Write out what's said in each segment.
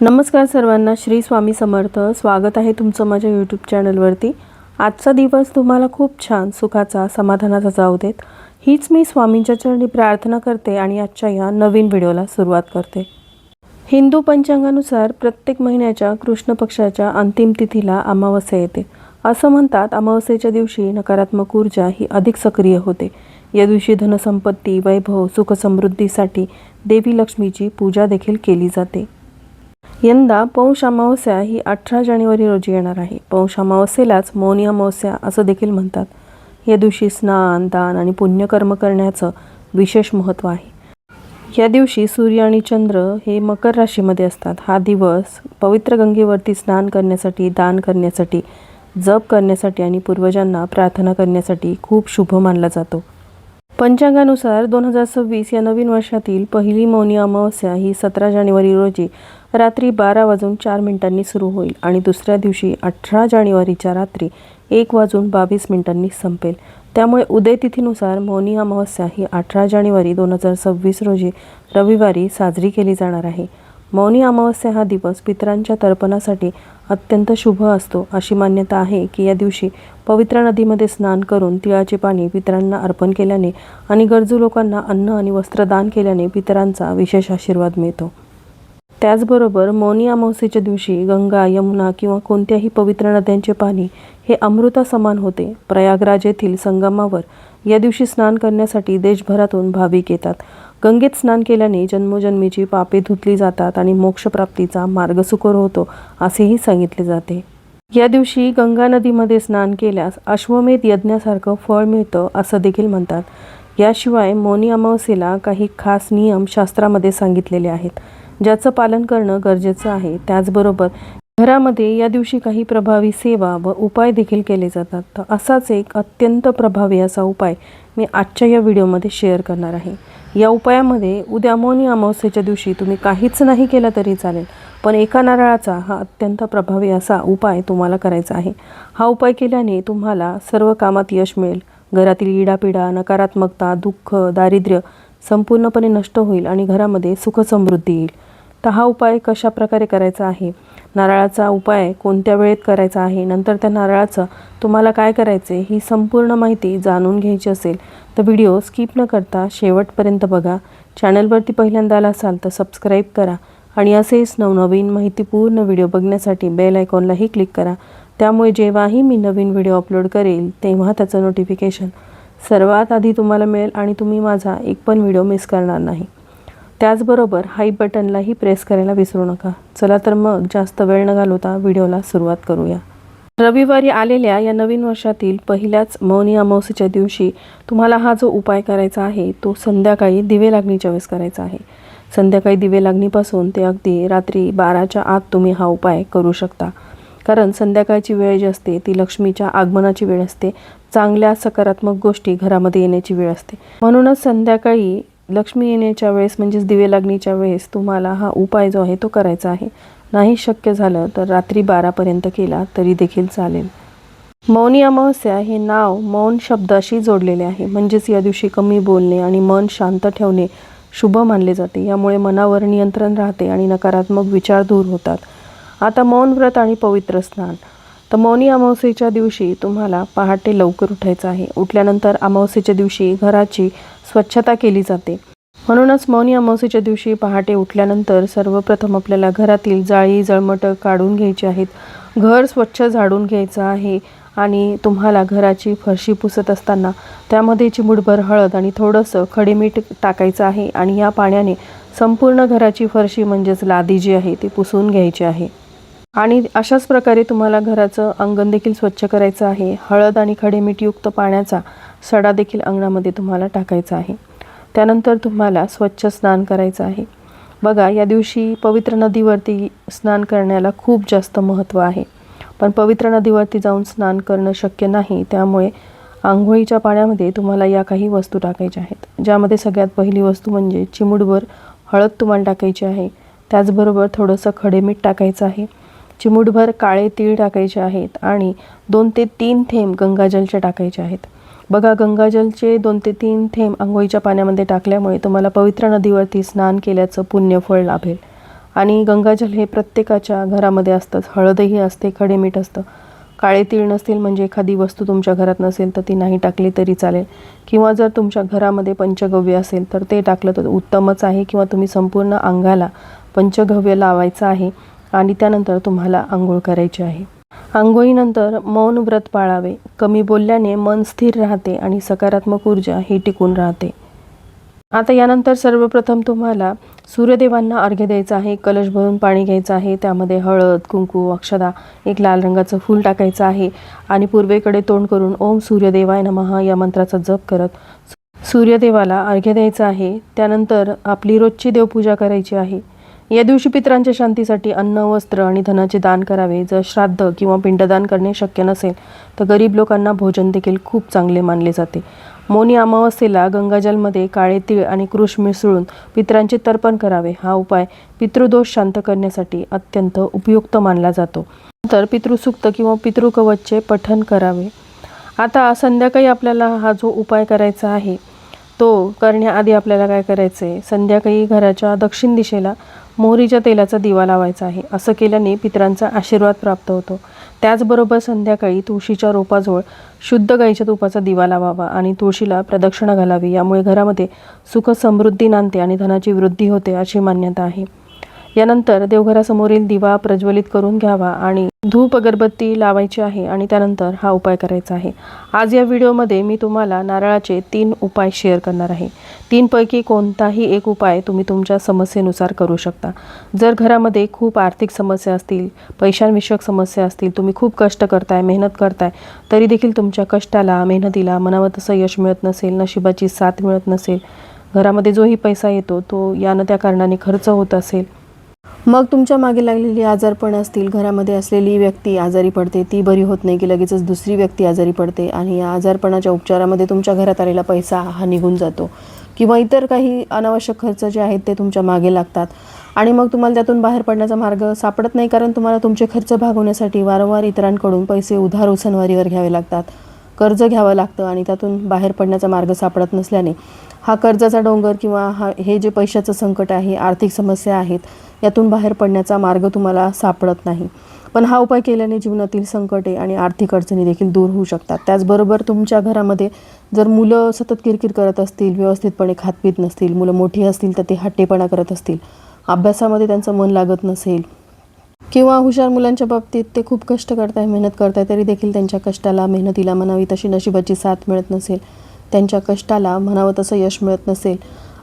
नमस्कार सर्वांना, श्री स्वामी समर्थ. स्वागत आहे तुमचं माझ्या यूट्यूब चॅनलवरती. आजचा दिवस तुम्हाला खूप छान, सुखाचा, समाधानाचा जाऊ देत, हीच मी स्वामींच्या चरणी प्रार्थना करते आणि आजच्या या नवीन व्हिडिओला सुरुवात करते. हिंदू पंचांगानुसार प्रत्येक महिन्याच्या कृष्ण पक्षाच्या अंतिम तिथीला अमावस्या येते. असं म्हणतात, अमावस्येच्या दिवशी नकारात्मक ऊर्जा ही अधिक सक्रिय होते. या दिवशी धनसंपत्ती, वैभव, सुखसमृद्धीसाठी देवी लक्ष्मीची पूजा देखील केली जाते. यंदा पौष अमावस्या ही 18 जानेवारी रोजी येणार आहे. पौष अमावस्येलाच मौनी अमावस्या असं देखील म्हणतात. या दिवशी स्नान, दान आणि पुण्यकर्म करण्याचं विशेष महत्त्व आहे. या दिवशी सूर्य आणि चंद्र हे मकर राशीमध्ये असतात. हा दिवस पवित्र गंगेवरती स्नान करण्यासाठी, दान करण्यासाठी, जप करण्यासाठी आणि पूर्वजांना प्रार्थना करण्यासाठी खूप शुभ मानला जातो. पंचांगानुसार 2026 या नवीन वर्षातील पहिली मौनी अमावस्या ही 17 जानेवारी रोजी रात्री 12:04 सुरू होईल आणि दुसऱ्या दिवशी 18 जानेवारीच्या रात्री 1:22 संपेल. त्यामुळे उदय तिथीनुसार मौनी अमावस्या ही 18 जानेवारी 2026 रोजी रविवारी साजरी केली जाणार आहे. मौनी अमावस्या हा दिवस पितरांच्या तर्पणासाठी अत्यंत शुभ असतो. अशी मान्यता आहे की या दिवशी पवित्र नदीमध्ये स्नान करून तिळाचे पाणी पितरांना अर्पण केल्याने आणि गरजू लोकांना अन्न आणि वस्त्र दान केल्याने पितरांचा विशेष आशीर्वाद मिळतो. त्याचबरोबर मौनी अमावस्येच्या दिवशी गंगा, यमुना किंवा कोणत्याही पवित्र नद्यांचे पाणी हे अमृतासमान होते. प्रयागराज येथील संगमावर या दिवशी स्नान करण्यासाठी देशभरातून भाविक येतात. गंगेत स्नान केल्याने जन्मोजन्मीची पापे धुतली जातात आणि मोक्षप्राप्तीचा मार्ग सुकर होतो असेही सांगितले जाते. या दिवशी गंगा नदीमध्ये स्नान केल्यास अश्वमेध यज्ञासारखं फळ मिळतं असं देखील म्हणतात. याशिवाय मौनी अमावस्येला काही खास नियम शास्त्रामध्ये सांगितलेले आहेत, ज्याचं पालन करणं गरजेचं आहे. त्याचबरोबर घरामध्ये या दिवशी काही प्रभावी सेवा व उपाय देखील केले जातात. तर असाच एक अत्यंत प्रभावी असा उपाय मी आजच्या या व्हिडिओमध्ये शेअर करणार आहे. या उपायामध्ये उद्या मौनी अमावस्येच्या दिवशी तुम्ही काहीच नाही केलं तरी चालेल, पण एका नारळाचा हा अत्यंत प्रभावी असा उपाय तुम्हाला करायचा आहे. हा उपाय केल्याने तुम्हाला सर्व कामात यश मिळेल. घरातील इडापिडा, नकारात्मकता, दुःख, दारिद्र्य संपूर्णपणे नष्ट होईल आणि घरामध्ये सुखसमृद्धी येईल. तर हा उपाय कशा प्रकारे करायचा आहे, नारळाचा उपाय कोणत्या वेळेत करायचा आहे, नंतर त्या नारळाचं तुम्हाला काय करायचे, ही संपूर्ण माहिती जाणून घ्यायची असेल तर व्हिडिओ स्किप न करता शेवटपर्यंत बघा. चॅनलवरती पहिल्यांदा आला असाल तर सबस्क्राईब करा आणि असेच नवनवीन माहितीपूर्ण व्हिडिओ बघण्यासाठी बेल आयकॉनलाही क्लिक करा. त्यामुळे जेव्हाही मी नवीन व्हिडिओ अपलोड करेल तेव्हा त्याचं नोटिफिकेशन सर्वात आधी तुम्हाला मिळेल आणि तुम्ही माझा एक पण व्हिडिओ मिस करणार नाही. त्याचबरोबर हाई बटनलाही प्रेस करायला विसरू नका. चला तर मग जास्त वेळ न घालवता व्हिडिओला सुरुवात करूया. रविवारी आलेल्या या नवीन वर्षातील पहिल्याच मौनी अमावस्येच्या दिवशी तुम्हाला हा जो उपाय करायचा आहे तो संध्याकाळी दिवे लागणीच्या वेळेस करायचा आहे. संध्याकाळी दिवे लागणीपासून ते अगदी रात्री 12च्या आत तुम्ही हा उपाय करू शकता. कारण संध्याकाळची वेळ जी असते ती लक्ष्मीच्या आगमनाची वेळ असते. चांगल्या सकारात्मक गोष्टी घरामध्ये येण्याची वेळ असते. म्हणूनच संध्याकाळी लक्ष्मी येण्याच्या वेळेस म्हणजेच दिवे लागणीच्या वेळेस तुम्हाला हा उपाय जो आहे तो करायचा आहे. नाही शक्य झालं तर रात्री 12पर्यंत केला तरी देखील चालेल. मौनी अमावस्या हे नाव मौन शब्दाशी जोडलेले आहे. म्हणजेच या दिवशी कमी बोलणे आणि मन शांत ठेवणे शुभ मानले जाते. यामुळे मनावर नियंत्रण राहते आणि नकारात्मक विचार दूर होतात. आता मौन व्रत आणि पवित्र स्नान. तर मौनी अमावस्येच्या दिवशी तुम्हाला पहाटे लवकर उठायचं आहे. उठल्यानंतर अमावस्येच्या दिवशी घराची स्वच्छता केली जाते. म्हणूनच मौनी अमावस्येच्या दिवशी पहाटे उठल्यानंतर सर्वप्रथम आपल्याला घरातील जाळी जळमटं काढून घ्यायची आहेत. घर स्वच्छ झाडून घ्यायचं आहे आणि तुम्हाला घराची फरशी पुसत असताना त्यामध्ये चिमूटभर हळद आणि थोडंसं खडे मीठ टाकायचं आहे आणि या पाण्याने संपूर्ण घराची फरशी म्हणजेच लादी जी आहे ती पुसून घ्यायची आहे. आणि अशाच प्रकारे तुम्हाला घराचं अंगण देखील स्वच्छ करायचं आहे. हळद आणि खडे मीठयुक्त पाण्याचा सडा देखील अंगणामध्ये तुम्हाला टाकायचा आहे. त्यानंतर तुम्हाला स्वच्छ स्नान करायचं आहे. बघा, या दिवशी पवित्र नदीवरती स्नान करण्याला खूप जास्त महत्त्व आहे. पण पवित्र नदीवरती जाऊन स्नान करणं शक्य नाही. त्यामुळे आंघोळीच्या पाण्यामध्ये तुम्हाला या काही वस्तू टाकायच्या आहेत. ज्यामध्ये सगळ्यात पहिली वस्तू म्हणजे चिमूटभर हळद तुम्हाला टाकायची आहे. त्याचबरोबर थोडंसं खडे मीठ टाकायचं आहे. चिमूटभर काळे तीळ टाकायचे आहेत आणि 2 ते 3 थेंब गंगाजलचे टाकायचे आहेत. बघा, गंगाजलचे 2 ते 3 थेंब आंघोळीच्या पाण्यामध्ये टाकल्यामुळे तुम्हाला पवित्र नदीवरती स्नान केल्याचं पुण्यफळ लाभेल. आणि गंगाजल हे प्रत्येकाच्या घरामध्ये असतंच. हळदही असते, खडे मीठ असतं. काळे तीळ नसतील म्हणजे एखादी वस्तू तुमच्या घरात नसेल तर ती नाही टाकली तरी चालेल, किंवा जर तुमच्या घरामध्ये पंचगव्य असेल तर ते टाकलं तर उत्तमच आहे, किंवा तुम्ही संपूर्ण अंगाला पंचगव्य लावायचं आहे आणि त्यानंतर तुम्हाला आंघोळ करायची आहे. आंघोळीनंतर मौन व्रत पाळावे. कमी बोलल्याने मन स्थिर राहते आणि सकारात्मक ऊर्जा ही टिकून राहते. आता यानंतर सर्वप्रथम तुम्हाला सूर्यदेवांना अर्घ्य द्यायचा आहे. कलश भरून पाणी घ्यायचं आहे. त्यामध्ये हळद, कुंकू, अक्षदा, एक लाल रंगाचं फूल टाकायचं आहे आणि पूर्वेकडे तोंड करून ओम सूर्यदेवाय नमः या मंत्राचा जप करत सूर्यदेवाला अर्घ्य द्यायचं आहे. त्यानंतर आपली रोजची देवपूजा करायची आहे. या दिवशी पितरांच्या शांतीसाठी अन्न, वस्त्र आणि धनाचे दान करावे. जर श्राद्ध किंवा पिंडदान करणे शक्य नसेल तर गरीब लोकांना भोजन देखील खूप चांगले मानले जाते. मौनी अमावस्येला गंगाजलमध्ये काळे तीळ आणि कृश मिसळून पितरांचे तर्पण करावे. हा उपाय पितृदोष शांत करण्यासाठी अत्यंत उपयुक्त मानला जातो. नंतर पितृसूक्त किंवा पितृकवचचे पठण करावे. आता संध्याकाळी आपल्याला हा जो उपाय करायचा आहे तो करण्याआधी आपल्याला काय करायचं आहे, संध्याकाळी घराच्या दक्षिण दिशेला मोहरीच्या तेलाचा दिवा लावायचा आहे. असं केल्याने पितरांचा आशीर्वाद प्राप्त होतो. त्याचबरोबर संध्याकाळी तुळशीच्या रोपाजवळ शुद्ध गाईच्या तुपाचा दिवा लावावा आणि तुळशीला प्रदक्षिणा घालावी. यामुळे घरामध्ये सुख समृद्धी नांदते आणि धनाची वृद्धी होते अशी मान्यता आहे. यानंतर देवघरासमोरील दिवा प्रज्वलित करून घ्यावा आणि धूप अगरबत्ती लावायची आहे आणि त्यानंतर हा उपाय करायचा आहे. आज या व्हिडिओमध्ये मी तुम्हाला नारळाचे 3 उपाय शेअर करणार आहे. 3 पैकी कोणताही एक उपाय तुम्ही तुमच्या समस्येनुसार करू शकता. जर घरामध्ये खूप आर्थिक समस्या असतील, पैशांविषयक समस्या असतील, तुम्ही खूप कष्ट करताय, मेहनत करताय, तरी देखील तुमच्या कष्टाला, मेहनतीला म्हणावं तसं यश मिळत नसेल, नशिबाची साथ मिळत नसेल, घरामध्ये जोही पैसा येतो तो यानं त्या कारणाने खर्च होत असेल, मग तुमच्या मागे लागलेली आजारपण असतील, घरामध्ये असलेली व्यक्ती आजारी पडते, ती बरी होत नाही की लगेचच दुसरी व्यक्ती आजारी पडते आणि या आजारपणाच्या उपचारामध्ये तुमच्या घरात आलेला पैसा हा निघून जातो, किंवा इतर काही अनावश्यक खर्च जे आहेत ते तुमच्या मागे लागतात आणि मग तुम्हाला त्यातून बाहेर पडण्याचा मार्ग सापडत नाही, कारण तुम्हाला तुमचे खर्च भागवण्यासाठी वारंवार इतरांकडून पैसे उधार उसनवारीवर घ्यावे लागतात, कर्ज घ्यावं लागतं आणि त्यातून बाहेर पडण्याचा मार्ग सापडत नसल्याने हा कर्जाचा डोंगर किंवा हे जे पैशाचं संकट आहे, आर्थिक समस्या आहेत, यातून बाहेर पडण्याचा मार्ग तुम्हाला सापडत नाही. पण हा उपाय केल्याने जीवनातील संकटे आणि आर्थिक अडचणी देखील दूर होऊ शकतात. त्याचबरोबर तुमच्या घरामध्ये जर मुलं सतत किरकिर करत असतील, व्यवस्थितपणे खातपीत नसतील, मुलं मोठी असतील तर ते हट्टेपणा करत असतील, अभ्यासामध्ये त्यांचं मन लागत नसेल, किंवा हुशार मुलांच्या बाबतीत ते खूप कष्ट करताय, मेहनत करताय, तरी देखील त्यांच्या कष्टाला, मेहनतीला म्हणावी तशी नशिबाची साथ मिळत नसेल, त्यांच्या कष्टाला म्हणावं तसं यश मिळत नसेल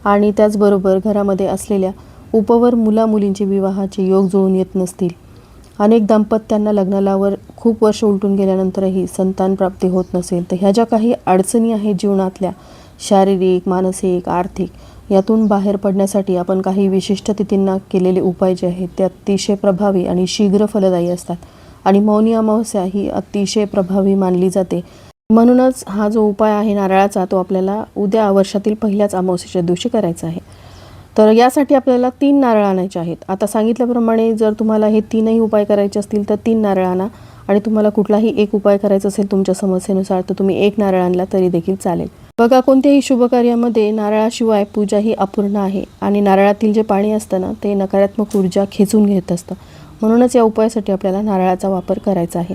आणि त्याचबरोबर घरामध्ये असलेल्या उपवर मुलामुलींची विवाहाचे योग जुळून येत नसतील, अनेक दाम्पत्यांना लग्नाला खूप वर्ष उलटून गेल्यानंतरही संतान प्राप्ती होत नसेल, तर ह्या ज्या काही अडचणी आहेत जीवनातल्या, शारीरिक, मानसिक, आर्थिक, यातून बाहेर पडण्यासाठी आपण काही विशिष्ट तिथींना केलेले उपाय जे आहेत ते अतिशय प्रभावी आणि शीघ्र फलदायी असतात आणि मौनी अमावस्या ही अतिशय प्रभावी मानली जाते. म्हणूनच हा जो उपाय आहे नारळाचा तो आपल्याला उद्या वर्षातील पहिल्याच अमावस्येच्या दिवशी करायचा आहे. तर यासाठी आपल्याला 3 नारळ आणायचे आहेत. आता सांगितल्याप्रमाणे जर तुम्हाला हे 3ही उपाय करायचे असतील तर 3 नारळ आणा आणि तुम्हाला कुठलाही एक उपाय करायचा असेल तुमच्या समस्येनुसार तर तुम्ही 1 नारळ आणला तरी देखील चालेल. बघा, कोणत्याही शुभकार्यामध्ये नारळाशिवाय पूजा ही अपूर्ण आहे आणि नारळातील जे पाणी असतं ना ते नकारात्मक ऊर्जा खेचून घेत असतं. म्हणूनच या उपायासाठी आपल्याला नारळाचा वापर करायचा आहे.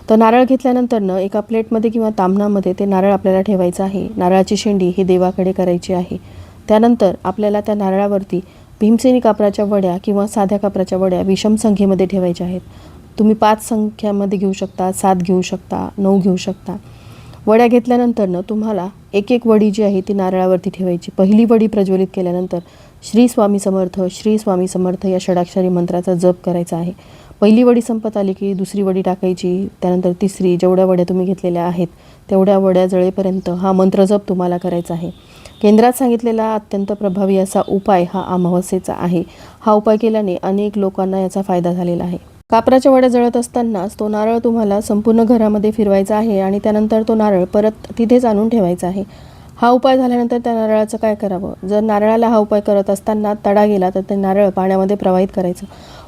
तर नारळ घेतल्यानंतर एका प्लेटमध्ये किंवा ताम्हणामध्ये ते नारळ आपल्याला ठेवायचं आहे. नारळाची शेंडी ही देवाकडे करायची आहे. त्यानंतर आपल्याला त्या नारळावरती भीमसेनी कापराच्या वड्या किंवा साध्या कापराच्या वड्या विषम संख्येमध्ये ठेवायच्या आहेत. तुम्ही 5 संख्यामध्ये घेऊ शकता, 7 घेऊ शकता, 9 घेऊ शकता. वड्या घेतल्यानंतर तुम्हाला एक वडी जी आहे ती नारळावरती ठेवायची. पहिली वडी प्रज्वलित केल्यानंतर श्री स्वामी समर्थ, श्री स्वामी समर्थ या षडाक्षरी मंत्राचा जप करायचा आहे. पहिली वडी संपत आली की दुसरी वडी टाकायची, त्यानंतर तिसरी. जेवढ्या वड्या तुम्ही घेतलेल्या आहेत तेवढ्या वड्या जळेपर्यंत हा मंत्रजप तुम्हाला करायचा आहे. केंद्रात सांगितलेला अत्यंत प्रभावी असा उपाय हा अमावस्येचा आहे. हा उपाय केल्याने अनेक लोकांना याचा फायदा झालेला आहे. कापराच्या वड्या जळत असतानाच तो नारळ तुम्हाला संपूर्ण घरामध्ये फिरवायचा आहे आणि त्यानंतर तो नारळ परत तिथेच आणून ठेवायचा आहे. हा उपाय झाल्यानंतर त्या नारळाचं काय करावं, जर नारळाला हा उपाय करत असताना तडा गेला तर ते नारळ पाण्यामध्ये प्रवाहित करायचं.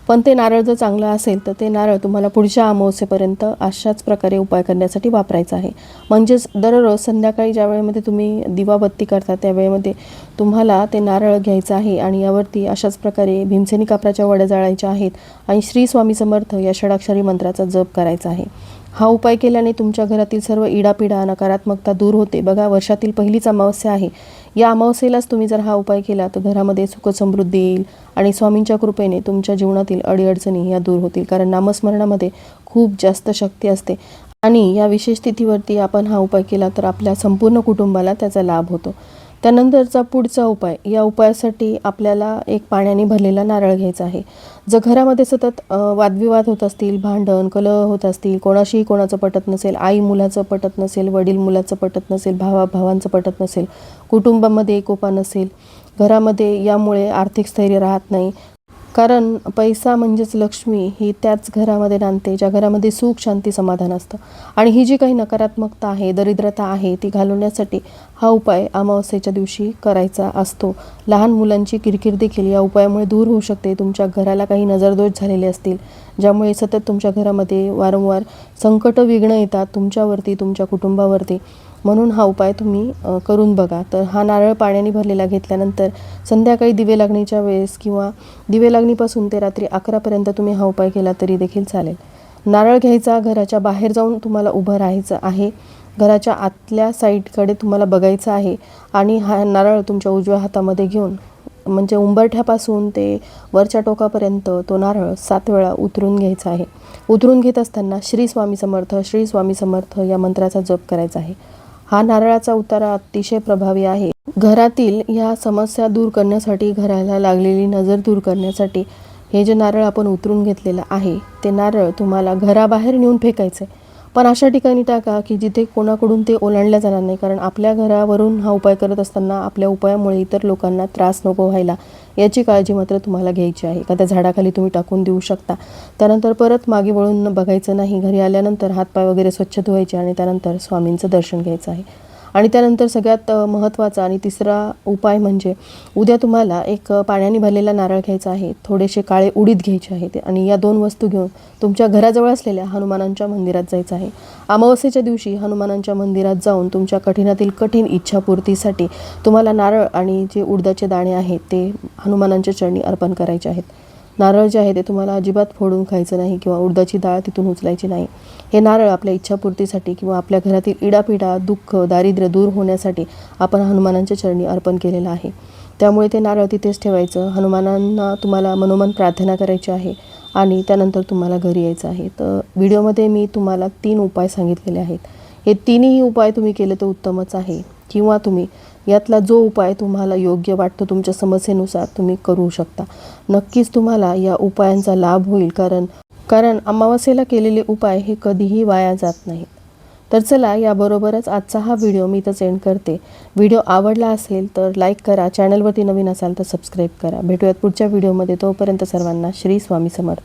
पण ते नारळ जर चांगलं असेल तर ते नारळ तुम्हाला पुढच्या अमावस्येपर्यंत अशाच प्रकारे उपाय करण्यासाठी वापरायचं आहे. म्हणजेच दररोज संध्याकाळी ज्या वेळेमध्ये तुम्ही दिवाबत्ती करता त्या वेळेमध्ये तुम्हाला ते नारळ घ्यायचं आहे आणि यावरती अशाच प्रकारे भीमसेनी कापराच्या वड्या जाळायच्या आहेत आणि श्री स्वामी समर्थ या षडाक्षरी मंत्राचा जप करायचा आहे. हा उपाय केल्याने तुमच्या घरातील सर्व इडापिडा नकारात्मकता दूर होते. बघा, वर्षातील पहिलीच अमावस्या आहे. या अमावस्येलाच तुम्ही जर हा उपाय केला तर घरामध्ये सुख समृद्धी येईल आणि स्वामींच्या कृपेने तुमच्या जीवनातील अडीअडचणी या दूर होतील. कारण नामस्मरणामध्ये खूप जास्त शक्ती असते आणि या विशेष तिथीवरती आपण हा उपाय केला तर आपल्या संपूर्ण कुटुंबाला त्याचा लाभ होतो. त्यानंतरचा पुढचा उपाय, या उपायासाठी आपल्याला एक पाण्याने भरलेला नारळ घ्यायचा आहे. जर घरामध्ये सतत वादविवाद होत असतील, भांडण कलह होत असतील, कोणाशीही कोणाचं पटत नसेल, आई मुलाचं पटत नसेल, वडील मुलाचं पटत नसेल, भावांचं पटत नसेल, कुटुंबामध्ये एकोपा नसेल, घरामध्ये यामुळे आर्थिक स्थैर्य राहत नाही. कारण पैसा म्हणजेच लक्ष्मी ही त्याच घरामध्ये नांदते ज्या घरामध्ये सुख शांती समाधान असतं. आणि ही जी काही नकारात्मकता आहे, दरिद्रता आहे, ती घालवण्यासाठी हा उपाय अमावस्येच्या दिवशी करायचा असतो. लहान मुलांची किरकिर देखील या उपायामुळे दूर होऊ शकते. तुमच्या घराला काही नजरदोष झालेले असतील ज्यामुळे सतत तुमच्या घरामध्ये वारंवार संकट विघ्न येतात तुमच्यावरती, तुमच्या कुटुंबावरती, म्हणून हा उपाय तुम्ही करून बघा. तर हा नारळ पाण्याने भरलेला घेतल्यानंतर संध्याकाळी दिवे लागणीच्या वेळेस किंवा दिवे लागणीपासून ते रात्री 11पर्यंत तुम्ही हा उपाय केला तरी देखील चालेल. नारळ घ्यायचा, घराच्या बाहेर जाऊन तुम्हाला उभं राहायचं आहे. घराच्या आतल्या साईडकडे तुम्हाला बघायचं आहे आणि हा नारळ तुमच्या उजव्या हातामध्ये घेऊन म्हणजे उंबरठ्यापासून ते वरच्या टोकापर्यंत तो नारळ 7 वेळा उतरून घ्यायचा आहे. उतरून घेत असताना श्री स्वामी समर्थ, श्री स्वामी समर्थ या मंत्राचा जप करायचा आहे. हा नारळाचा उतारा अतिशय प्रभावी आहे. घरातील ह्या समस्या दूर करण्यासाठी, घराला लागलेली नजर दूर करण्यासाठी हे जे नारळ आपण उतरून घेतलेलं आहे ते नारळ तुम्हाला घराबाहेर नेऊन फेकायचं आहे. पण अशा ठिकाणी टाका की जिथे कोणाकडून ते ओलांडल्या जाणार नाही. कारण आपल्या घरावरून हा उपाय करत असताना आपल्या उपायामुळे इतर लोकांना त्रास नको व्हायला याची काळजी मात्र तुम्हाला घ्यायची आहे. एखाद्या झाडाखाली तुम्ही टाकून देऊ शकता. त्यानंतर परत मागे वळून बघायचं नाही. घरी आल्यानंतर हातपाय वगैरे स्वच्छ धुवायचे आणि त्यानंतर स्वामींचं दर्शन घ्यायचं आहे. आणि त्यानंतर सगळ्यात महत्त्वाचा आणि तिसरा उपाय म्हणजे उद्या तुम्हाला एक पाण्याने भरलेला नारळ घ्यायचा आहे, थोडेसे काळे उडीद घ्यायचे आहेत आणि या 2 वस्तू घेऊन तुमच्या घराजवळ असलेल्या हनुमानांच्या मंदिरात जायचं आहे. अमावस्येच्या दिवशी हनुमानांच्या मंदिरात जाऊन तुमच्या कठीणातील कठीण इच्छापूर्तीसाठी तुम्हाला नारळ आणि जे उडदाचे दाणे आहेत ते हनुमानांच्या चरणी अर्पण करायचे आहेत. नारळ जे आहे ते तुम्हाला अजिबात फोडून खायचं नाही किंवा उडदाची डाळ तिथून उचलायची नाही. हे नारळ आपल्या इच्छापूर्तीसाठी किंवा आपल्या घरातील इडापिडा, दुःख, दारिद्र्य दूर होण्यासाठी आपण हनुमानांच्या चरणी अर्पण केलेलं आहे. त्यामुळे ते नारळ तिथेच ठेवायचं. हनुमानांना तुम्हाला मनोमन प्रार्थना करायची आहे आणि त्यानंतर तुम्हाला घरी यायचं आहे. तर व्हिडिओमध्ये मी तुम्हाला 3 उपाय सांगितलेले आहेत. हे तिन्ही उपाय तुम्ही केले तर उत्तमच आहे किंवा तुम्ही यातला जो उपाय तुम्हाला योग्य वाटतो तुमच्या समस्येनुसार तुम्ही करू शकता. नक्कीच तुम्हाला या उपायांचा लाभ होईल. कारण अमावास्येला केलेले उपाय हे कधीही वाया जात नाहीत. तर चला, याबरोबरच आजचा हा व्हिडिओ मी इथंच एंड करते. व्हिडिओ आवडला असेल तर लाईक करा, चॅनलवरती नवीन असाल तर सबस्क्राईब करा. भेटूयात पुढच्या व्हिडिओमध्ये. तोपर्यंत सर्वांना श्री स्वामी समर्थ.